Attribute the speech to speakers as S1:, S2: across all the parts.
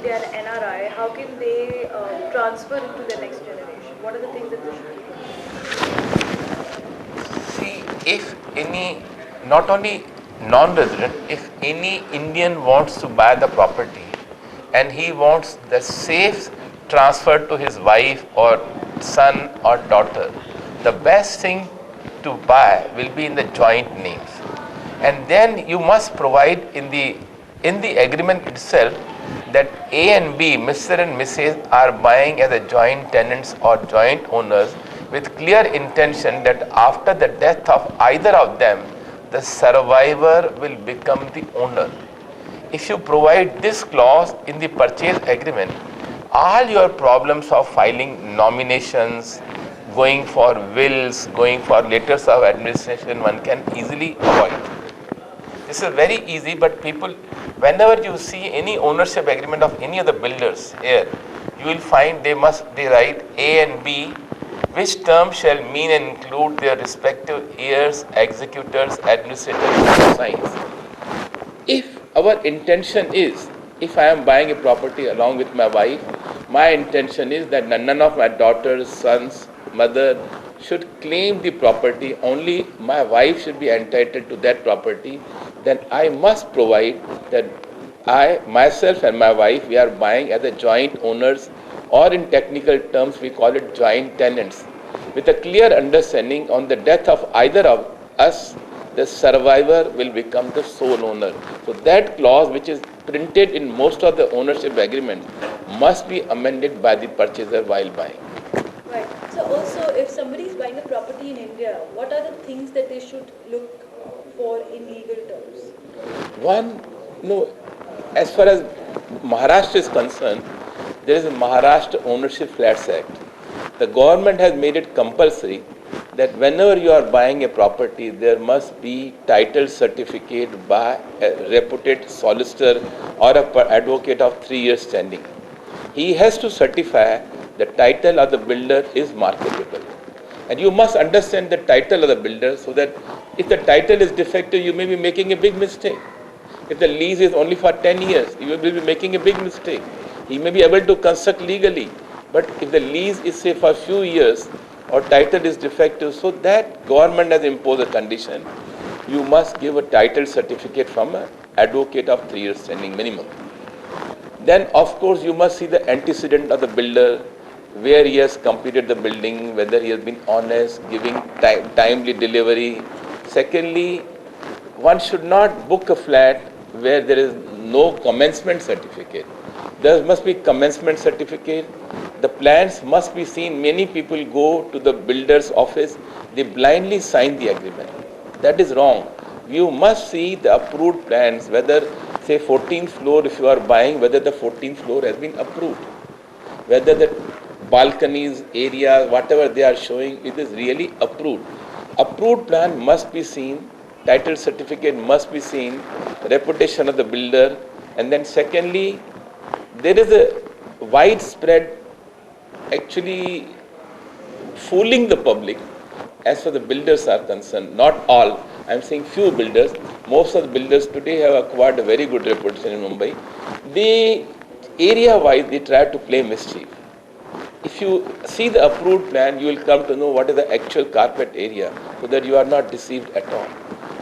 S1: they are an NRI, how can they transfer into the next generation? What are the things that they should
S2: See, if any, not only non-resident, if any Indian wants to buy the property and he wants the safe transfer to his wife or son or daughter, the best thing to buy will be in the joint names. And then you must provide in the agreement itself that A and B, Mr. and Mrs. are buying as a joint tenants or joint owners with clear intention that after the death of either of them, the survivor will become the owner. If you provide this clause in the purchase agreement, all your problems of filing nominations, going for wills, going for letters of administration, one can easily avoid. This is very easy, but people, whenever you see any ownership agreement of any of the builders here, you will find they write A and B, which term shall mean and include their respective heirs, executors, administrators, and signs. If our intention is, if I am buying a property along with my wife, my intention is that none of my daughters, sons, mother should claim the property, only my wife should be entitled to that property, then I must provide that I, myself and my wife, we are buying as a joint owners, or in technical terms we call it joint tenants, with a clear understanding on the death of either of us, the survivor will become the sole owner. So that clause, which is printed in most of the ownership agreements, must be amended by the purchaser while buying.
S1: Right. So also, if somebody is buying a property in India, what are the things that they should look for in legal terms?
S2: One, no, as far as Maharashtra is concerned, there is a Maharashtra Ownership Flats Act. The government has made it compulsory that whenever you are buying a property, there must be title certificate by a reputed solicitor or an advocate of 3 years standing. He has to certify the title of the builder is marketable. And you must understand the title of the builder, so that if the title is defective, you may be making a big mistake. If the lease is only for 10 years, you will be making a big mistake. He may be able to construct legally, but if the lease is say for a few years or title is defective, so that government has imposed a condition, you must give a title certificate from an advocate of 3 years standing minimum. Then of course you must see the antecedent of the builder, where he has completed the building, whether he has been honest, giving timely delivery. Secondly, one should not book a flat where there is no commencement certificate. There must be commencement certificate. The plans must be seen. Many people go to the builder's office, they blindly sign the agreement. That is wrong. You must see the approved plans, whether say 14th floor if you are buying, whether the 14th floor has been approved, whether the balconies, areas, whatever they are showing, it is really approved. Approved plan must be seen, title certificate must be seen, reputation of the builder, and then secondly, there is a widespread actually fooling the public as far as the builders are concerned. Not all, I am saying few builders. Most of the builders today have acquired a very good reputation in Mumbai. They, area-wise, they try to play mischief. If you see the approved plan, you will come to know what is the actual carpet area, so that you are not deceived at all.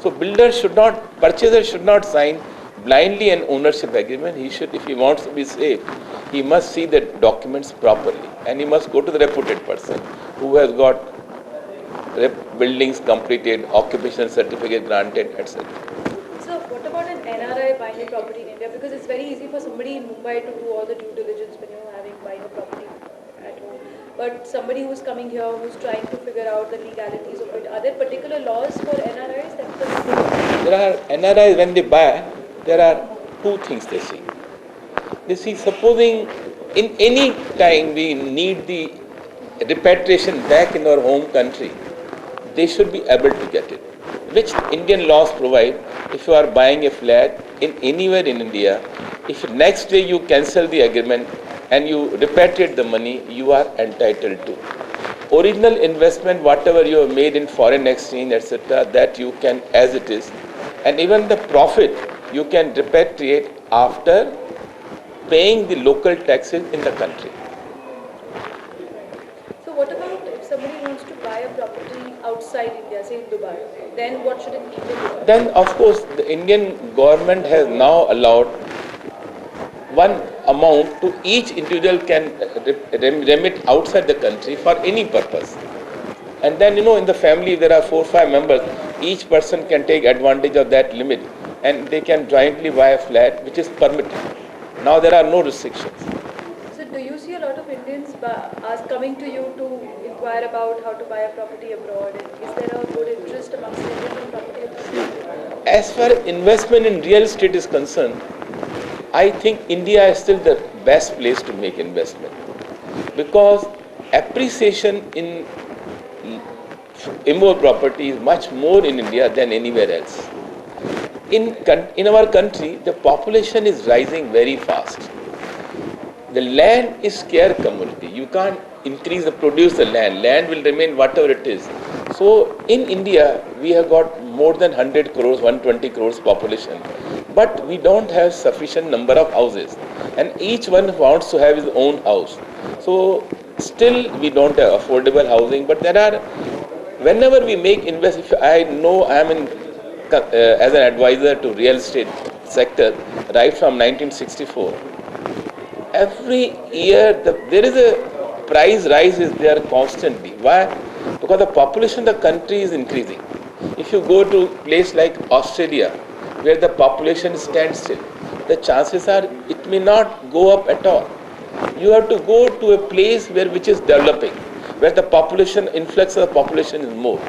S2: So builders should not, purchaser should not sign blindly an ownership agreement. He should, if he wants to be safe, he must see the documents properly, and he must go to the reputed person who has got buildings completed, occupation certificate granted, etc.
S1: So what about an NRI buying a property in India? Because it's very easy for somebody in Mumbai to do all the due diligence when you're buying a property at home. But somebody who's coming here, who's trying to figure out the legalities of it, are there particular laws for NRIs?
S2: There are NRIs, when they buy, there are two things they see. They see, supposing in any time we need the repatriation back in our home country, they should be able to get it. Which Indian laws provide, if you are buying a flat in anywhere in India, if next day you cancel the agreement and you repatriate the money, you are entitled to. Original investment, whatever you have made in foreign exchange, etc., that you can, as it is, and even the profit, you can repatriate after paying the local taxes in the country.
S1: So what about if somebody wants to buy a property outside India, say in Dubai, then what should an Indian do?
S2: Then, of course, the Indian government has now allowed one amount to each individual can remit outside the country for any purpose. And then, in the family there are 4 or 5 members, each person can take advantage of that limit and they can jointly buy a flat which is permitted. Now there are no restrictions.
S1: So do you see a lot of Indians coming to you to inquire about how to buy a property abroad? Is there a good interest amongst Indians in property abroad?
S2: As far as investment in real estate is concerned, I think India is still the best place to make investment because appreciation in immovable property is much more in India than anywhere else. In our country, the population is rising very fast. The land is scarce commodity. You can't produce the land. Land will remain whatever it is. So in India, we have got more than 100 crores, 120 crores population. But we don't have sufficient number of houses. And each one wants to have his own house. So still we don't have affordable housing. But whenever we make if I know I am as an advisor to real estate sector right from 1964. Every year there is a price rise is there constantly. Why? Because the population of the country is increasing. If you go to a place like Australia, where the population stands still, the chances are it may not go up at all. You have to go to a place which is developing, where the influx of the population is more,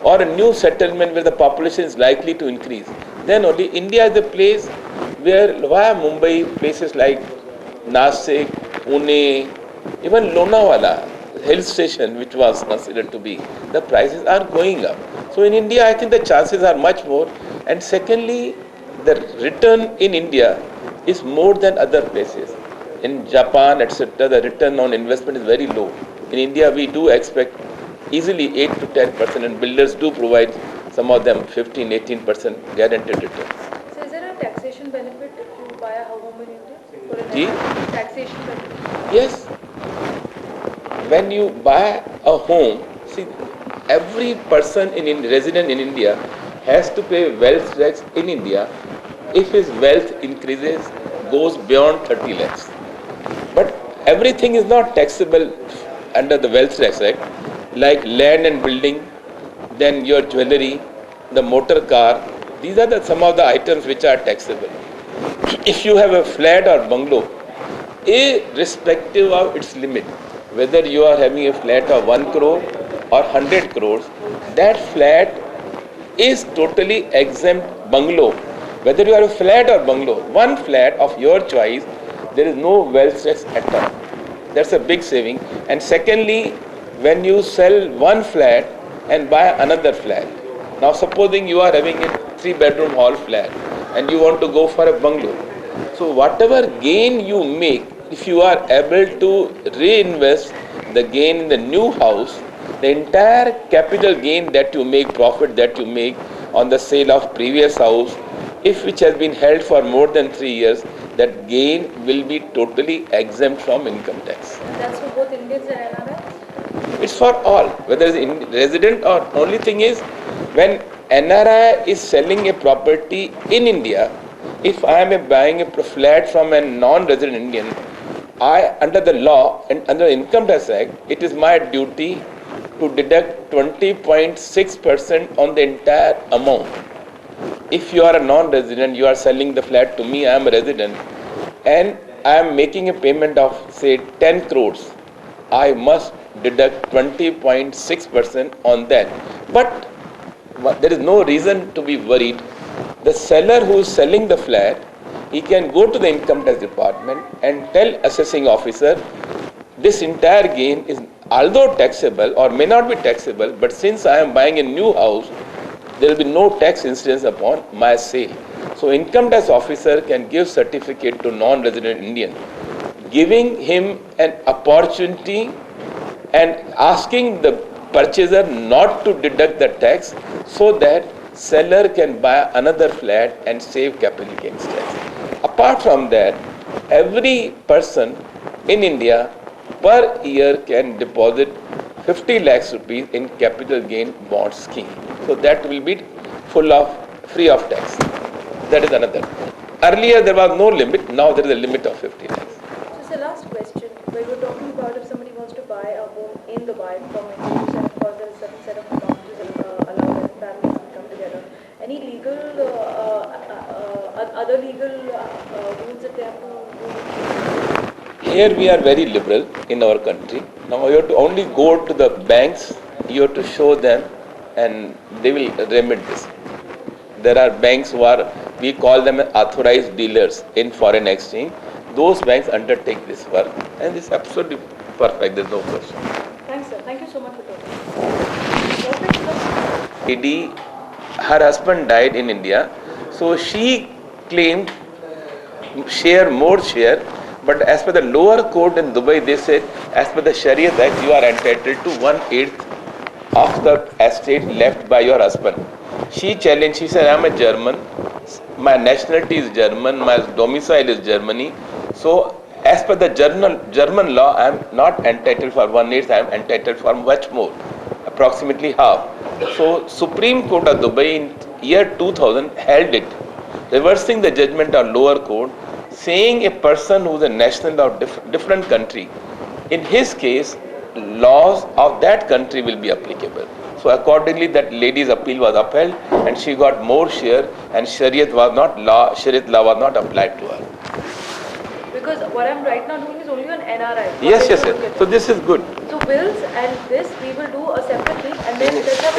S2: or a new settlement where the population is likely to increase. Then only India is the place where Mumbai, places like Nasik, Pune, even Lonavala, hill station which was considered to be, the prices are going up. So in India, I think the chances are much more. And secondly, the return in India is more than other places. In Japan, etc., the return on investment is very low. In India, we do expect easily 8 to 10%, and builders do provide some of them 15-18% guaranteed return.
S1: So is there a taxation benefit if you buy a home in India? For
S2: Ji?
S1: Taxation benefit?
S2: Yes. When you buy a home, see, every person resident in India has to pay wealth tax in India if his wealth increases, goes beyond 30 lakhs. But everything is not taxable under the Wealth Tax Act, like land and building, then your jewellery, the motor car. These are some of the items which are taxable. If you have a flat or bungalow, irrespective of its limit, whether you are having a flat of 1 crore or 100 crores, that flat is totally exempt bungalow. Whether you have a flat or bungalow, one flat of your choice, there is no wealth tax at all. That's a big saving. And secondly, when you sell one flat and buy another flat, now supposing you are having a 3-bedroom hall flat and you want to go for a bungalow, so whatever gain you make, if you are able to reinvest the gain in the new house, the entire capital gain that you make, profit that you make on the sale of previous house, which has been held for more than 3 years, that gain will be totally exempt from income tax.
S1: And that's for both Indians and NRIs?
S2: It's for all, whether it's resident or only thing is, when NRI is selling a property in India, if I am buying a flat from a non-resident Indian, under the law and under the Income Tax Act, it is my duty to deduct 20.6% on the entire amount. If you are a non-resident, you are selling the flat to me, I am a resident, and I am making a payment of say 10 crores, I must deduct 20.6% on that. But there is no reason to be worried. The seller who is selling the flat, he can go to the income tax department and tell assessing officer, this entire gain is although taxable or may not be taxable, but since I am buying a new house, there will be no tax incidence upon my sale. So income tax officer can give certificate to non-resident Indian, giving him an opportunity and asking the purchaser not to deduct the tax so that seller can buy another flat and save capital gains tax. Apart from that, every person in India per year can deposit 50 lakhs rupees in capital gain bond scheme. So that will be free of tax. That is another. Earlier there was no limit, now there is a limit of 50 lakhs.
S1: So, last question. When we're talking about if somebody wants to buy a home in Dubai from India, and of course there is a certain set of advantages allowed and families can come together. Any legal, other legal rules that they have to do?
S2: Here we are very liberal in our country. Now you have to only go to the banks, you have to show them and they will remit this. There are banks who are, we call them authorized dealers in foreign exchange. Those banks undertake this work and it's absolutely perfect, there's no question.
S1: Thanks, sir. Thank you so much for talking.
S2: Lady, her husband died in India, so she claimed more share, but as per the lower court in Dubai, they said, as per the Sharia Act, you are entitled to 1/8 of the estate left by your husband. She challenged, she said, I am a German, my nationality is German, my domicile is Germany, so as per the German law, I am not entitled for 1/8, I am entitled for much more, approximately half. So Supreme Court of Dubai in year 2000 held it, reversing the judgment of lower court, saying a person who is a national of different country, in his case, laws of that country will be applicable. So accordingly, that lady's appeal was upheld and she got more share and Shariat law was not applied to her.
S1: Because what I'm right now doing is only on NRI.
S2: Yes. So this is good.
S1: So bills and this we will do a separate thing and then let's have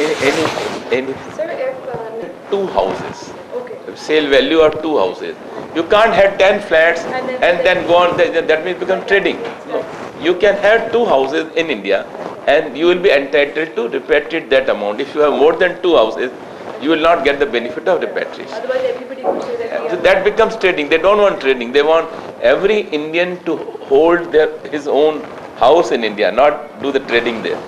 S2: Any
S1: Sir, if
S2: two houses.
S1: okay.
S2: Sale value of two houses. You can't have 10 flats and then go on, that means become trading. No. You can have two houses in India and you will be entitled to repatriate that amount. If you have more than two houses, you will not get the benefit of repatriation.
S1: Otherwise everybody would say that
S2: So that becomes trading. They don't want trading. They want every Indian to hold his own house in India, not do the trading there.